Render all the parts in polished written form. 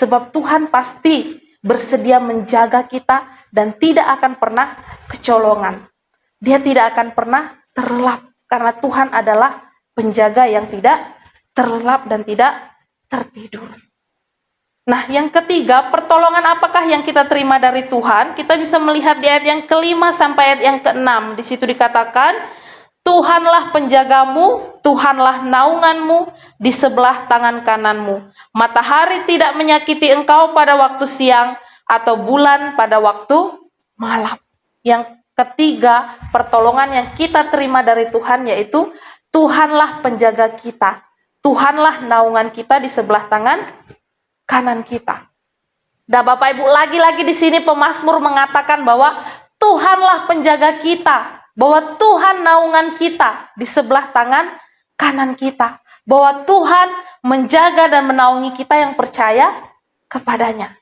Sebab Tuhan pasti bersedia menjaga kita dan tidak akan pernah kecolongan. Dia tidak akan pernah terlelap karena Tuhan adalah penjaga yang tidak terlelap dan tidak tertidur. Nah, yang ketiga, pertolongan apakah yang kita terima dari Tuhan? Kita bisa melihat di ayat yang kelima sampai ayat yang keenam. Di situ dikatakan, Tuhanlah penjagamu, Tuhanlah naunganmu di sebelah tangan kananmu. Matahari tidak menyakiti engkau pada waktu siang, atau bulan pada waktu malam. Yang ketiga, pertolongan yang kita terima dari Tuhan yaitu Tuhanlah penjaga kita. Tuhanlah naungan kita di sebelah tangan kanan kita. Nah, Bapak Ibu, lagi-lagi di sini pemazmur mengatakan bahwa Tuhanlah penjaga kita, bahwa Tuhan naungan kita di sebelah tangan kanan kita, bahwa Tuhan menjaga dan menaungi kita yang percaya kepadanya.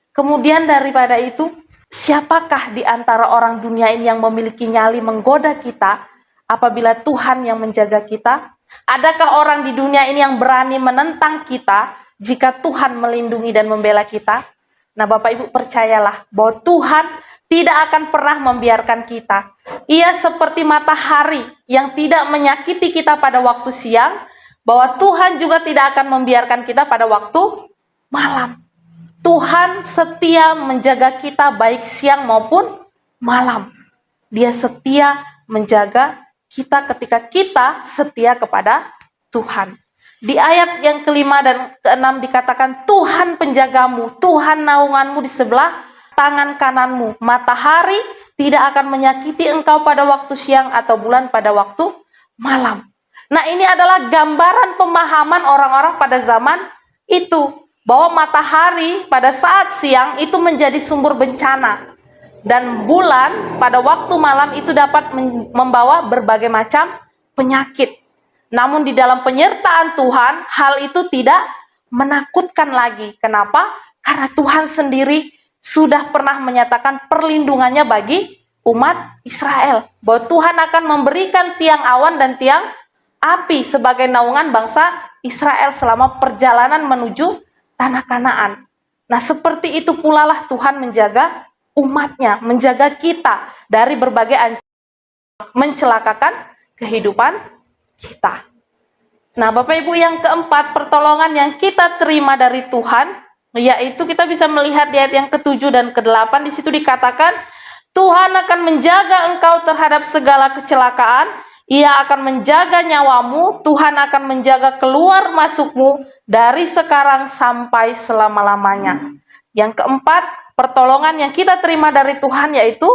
Kemudian daripada itu, siapakah di antara orang dunia ini yang memiliki nyali menggoda kita apabila Tuhan yang menjaga kita? Adakah orang di dunia ini yang berani menentang kita jika Tuhan melindungi dan membela kita? Nah, Bapak Ibu, percayalah bahwa Tuhan tidak akan pernah membiarkan kita. Ia seperti matahari yang tidak menyakiti kita pada waktu siang, bahwa Tuhan juga tidak akan membiarkan kita pada waktu malam. Tuhan setia menjaga kita baik siang maupun malam. Dia setia menjaga kita ketika kita setia kepada Tuhan. Di ayat yang kelima dan keenam dikatakan, Tuhan penjagamu, Tuhan naunganmu di sebelah tangan kananmu. Matahari tidak akan menyakiti engkau pada waktu siang atau bulan pada waktu malam. Nah, ini adalah gambaran pemahaman orang-orang pada zaman itu, bahwa matahari pada saat siang itu menjadi sumber bencana, dan bulan pada waktu malam itu dapat membawa berbagai macam penyakit. Namun di dalam penyertaan Tuhan, hal itu tidak menakutkan lagi. Kenapa? Karena Tuhan sendiri sudah pernah menyatakan perlindungannya bagi umat Israel, bahwa Tuhan akan memberikan tiang awan dan tiang api sebagai naungan bangsa Israel selama perjalanan menuju tanah Kanaan. Nah, seperti itu pula lah Tuhan menjaga umatnya, menjaga kita dari berbagai ancaman mencelakakan kehidupan kita. Nah, Bapak Ibu, yang keempat, pertolongan yang kita terima dari Tuhan, yaitu kita bisa melihat di ayat yang ke-7 dan ke-8, di situ dikatakan, Tuhan akan menjaga engkau terhadap segala kecelakaan, Ia akan menjaga nyawamu, Tuhan akan menjaga keluar masukmu dari sekarang sampai selama-lamanya. Yang keempat, pertolongan yang kita terima dari Tuhan yaitu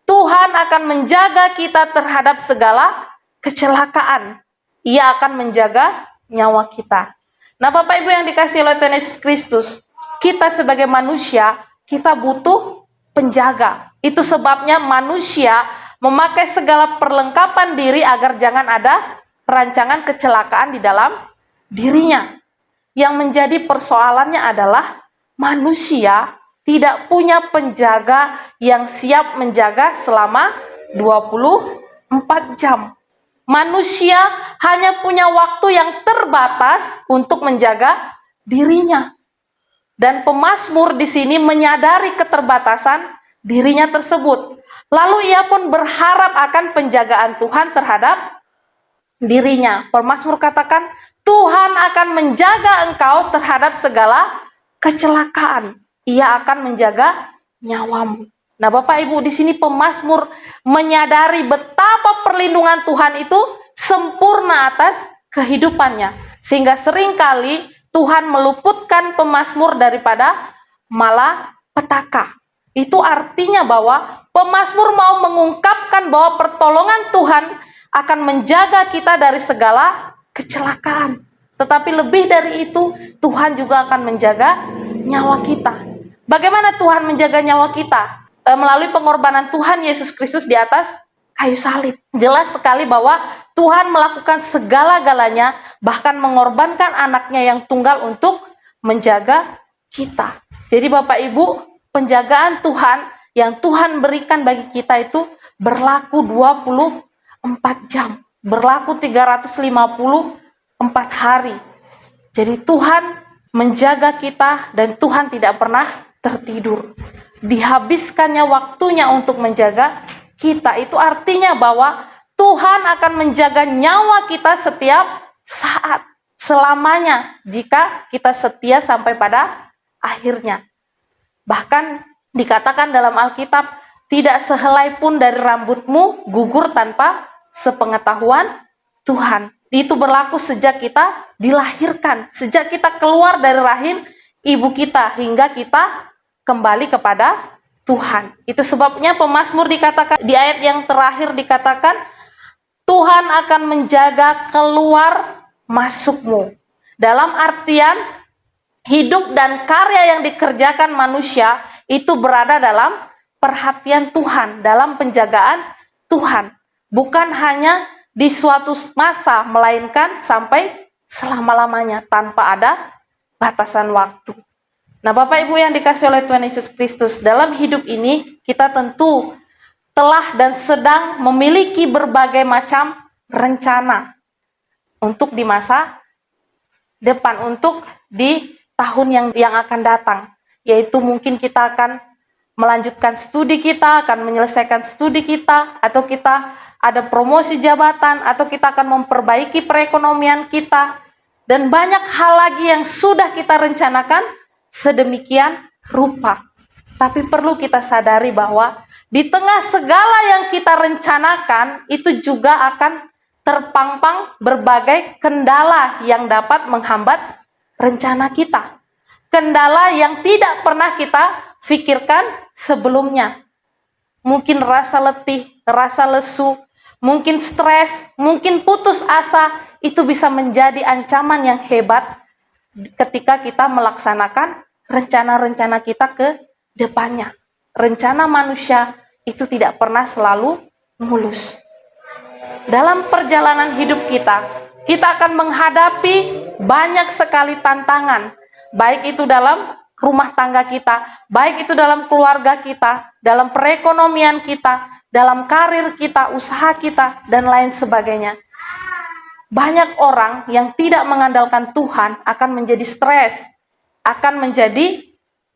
Tuhan akan menjaga kita terhadap segala kecelakaan. Ia akan menjaga nyawa kita. Nah, Bapak Ibu yang dikasihi oleh Tuhan Yesus Kristus, kita sebagai manusia, kita butuh penjaga. Itu sebabnya manusia memakai segala perlengkapan diri agar jangan ada rancangan kecelakaan di dalam dirinya. Yang menjadi persoalannya adalah manusia tidak punya penjaga yang siap menjaga selama 24 jam. Manusia hanya punya waktu yang terbatas untuk menjaga dirinya. Dan pemazmur di sini menyadari keterbatasan dirinya tersebut. Lalu ia pun berharap akan penjagaan Tuhan terhadap dirinya. Pemazmur katakan, Tuhan akan menjaga engkau terhadap segala kecelakaan. Ia akan menjaga nyawamu. Nah, Bapak Ibu, di sini pemazmur menyadari betapa perlindungan Tuhan itu sempurna atas kehidupannya. Sehingga seringkali Tuhan meluputkan pemazmur daripada malapetaka. Itu artinya bahwa pemazmur mau mengungkapkan bahwa pertolongan Tuhan akan menjaga kita dari segala kecelakaan. Tetapi lebih dari itu, Tuhan juga akan menjaga nyawa kita. Bagaimana Tuhan menjaga nyawa kita? Melalui pengorbanan Tuhan Yesus Kristus di atas kayu salib. Jelas sekali bahwa Tuhan melakukan segala-galanya, bahkan mengorbankan anaknya yang tunggal untuk menjaga kita. Jadi Bapak Ibu, penjagaan Tuhan yang Tuhan berikan bagi kita itu berlaku 24 jam. Berlaku 354 hari. Jadi Tuhan menjaga kita dan Tuhan tidak pernah tertidur. Dihabiskannya waktunya untuk menjaga kita, itu artinya bahwa Tuhan akan menjaga nyawa kita setiap saat, selamanya, jika kita setia sampai pada akhirnya. Bahkan dikatakan dalam Alkitab, tidak sehelai pun dari rambutmu gugur tanpa sepengetahuan Tuhan. Itu berlaku sejak kita dilahirkan, sejak kita keluar dari rahim ibu kita hingga kita kembali kepada Tuhan. Itu sebabnya pemazmur dikatakan di ayat yang terakhir dikatakan, Tuhan akan menjaga keluar masukmu. Dalam artian hidup dan karya yang dikerjakan manusia itu berada dalam perhatian Tuhan, dalam penjagaan Tuhan. Bukan hanya di suatu masa, melainkan sampai selama-lamanya tanpa ada batasan waktu. Nah, Bapak Ibu yang dikasihi oleh Tuhan Yesus Kristus, dalam hidup ini kita tentu telah dan sedang memiliki berbagai macam rencana untuk di masa depan, untuk di tahun yang akan datang. Yaitu mungkin kita akan melanjutkan studi kita, akan menyelesaikan studi kita, atau kita ada promosi jabatan, atau kita akan memperbaiki perekonomian kita, dan banyak hal lagi yang sudah kita rencanakan sedemikian rupa. Tapi perlu kita sadari bahwa di tengah segala yang kita rencanakan, itu juga akan terpampang berbagai kendala yang dapat menghambat rencana kita. Kendala yang tidak pernah kita pikirkan sebelumnya. Mungkin rasa letih, rasa lesu, mungkin stres, mungkin putus asa, itu bisa menjadi ancaman yang hebat ketika kita melaksanakan rencana-rencana kita ke depannya. Rencana manusia itu tidak pernah selalu mulus. Dalam perjalanan hidup kita akan menghadapi banyak sekali tantangan, baik itu dalam rumah tangga kita, baik itu dalam keluarga kita, dalam perekonomian kita, dalam karir kita, usaha kita, dan lain sebagainya. Banyak orang yang tidak mengandalkan Tuhan akan menjadi stres, akan menjadi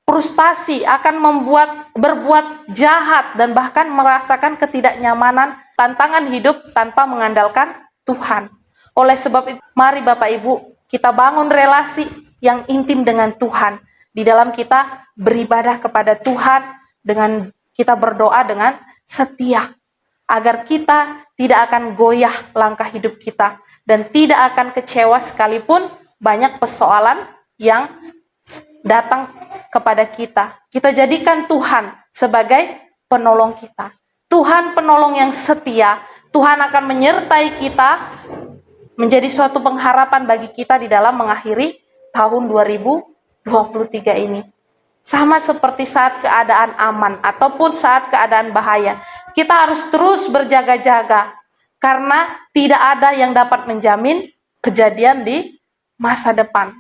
frustasi, akan berbuat jahat, dan bahkan merasakan ketidaknyamanan, tantangan hidup tanpa mengandalkan Tuhan. Oleh sebab itu, mari Bapak Ibu, kita bangun relasi yang intim dengan Tuhan. Di dalam kita beribadah kepada Tuhan, dengan kita berdoa dengan setia, agar kita tidak akan goyah langkah hidup kita, dan tidak akan kecewa sekalipun banyak persoalan yang datang kepada kita. Kita jadikan Tuhan sebagai penolong kita. Tuhan penolong yang setia. Tuhan akan menyertai kita, menjadi suatu pengharapan bagi kita di dalam mengakhiri tahun 2023 ini. Sama seperti saat keadaan aman ataupun saat keadaan bahaya, kita harus terus berjaga-jaga, karena tidak ada yang dapat menjamin kejadian di masa depan.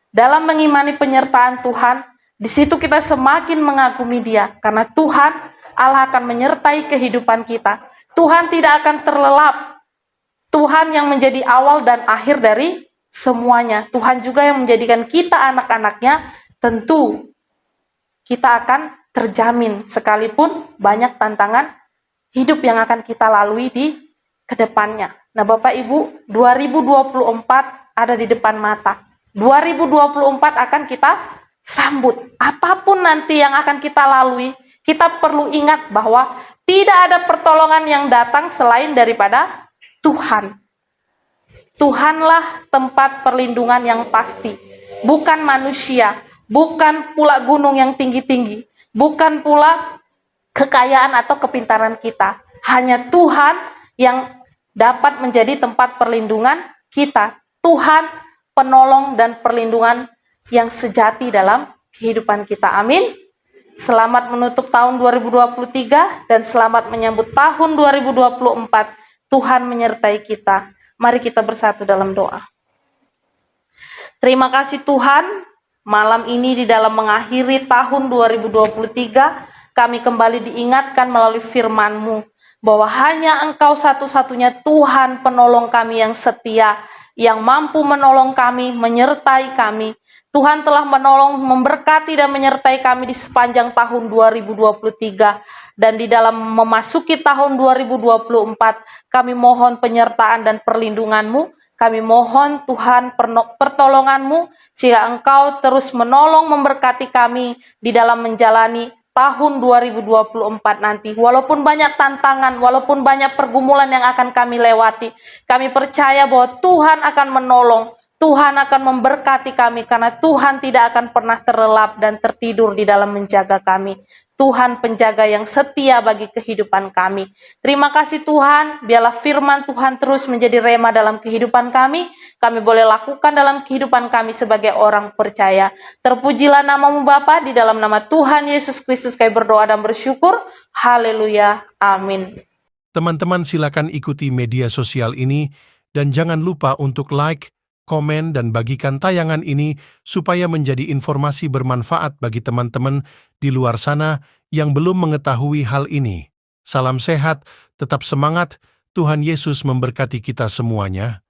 Dalam mengimani penyertaan Tuhan, di situ kita semakin mengagumi Dia, karena Tuhan Allah akan menyertai kehidupan kita. Tuhan tidak akan terlelap. Tuhan yang menjadi awal dan akhir dari semuanya. Tuhan juga yang menjadikan kita anak-anaknya. Tentu kita akan terjamin, sekalipun banyak tantangan hidup yang akan kita lalui di kedepannya. Nah Bapak Ibu, 2024 ada di depan mata. 2024 akan kita sambut. Apapun nanti yang akan kita lalui, kita perlu ingat bahwa tidak ada pertolongan yang datang selain daripada Tuhan. Tuhanlah tempat perlindungan yang pasti, bukan manusia, bukan pula gunung yang tinggi-tinggi, bukan pula kekayaan atau kepintaran kita. Hanya Tuhan yang dapat menjadi tempat perlindungan kita. Tuhan penolong dan perlindungan yang sejati dalam kehidupan kita. Amin. Selamat menutup tahun 2023 dan selamat menyambut tahun 2024. Tuhan menyertai kita. Mari kita bersatu dalam doa. Terima kasih Tuhan, malam ini di dalam mengakhiri tahun 2023, kami kembali diingatkan melalui firman-Mu bahwa hanya Engkau satu-satunya Tuhan penolong kami yang setia, yang mampu menolong kami, menyertai kami. Tuhan telah menolong, memberkati dan menyertai kami di sepanjang tahun 2023. Dan di dalam memasuki tahun 2024, kami mohon penyertaan dan perlindungan-Mu. Kami mohon Tuhan pertolongan-Mu, sehingga Engkau terus menolong memberkati kami di dalam menjalani tahun 2024 nanti. Walaupun banyak tantangan, walaupun banyak pergumulan yang akan kami lewati, kami percaya bahwa Tuhan akan menolong, Tuhan akan memberkati kami, karena Tuhan tidak akan pernah terlelap dan tertidur di dalam menjaga kami. Tuhan penjaga yang setia bagi kehidupan kami. Terima kasih Tuhan, biarlah firman Tuhan terus menjadi rema dalam kehidupan kami. Kami boleh lakukan dalam kehidupan kami sebagai orang percaya. Terpujilah nama-Mu Bapa, di dalam nama Tuhan Yesus Kristus kami berdoa dan bersyukur. Haleluya. Amin. Teman-teman silakan ikuti media sosial ini dan jangan lupa untuk like, komen, dan bagikan tayangan ini supaya menjadi informasi bermanfaat bagi teman-teman di luar sana yang belum mengetahui hal ini. Salam sehat, tetap semangat, Tuhan Yesus memberkati kita semuanya.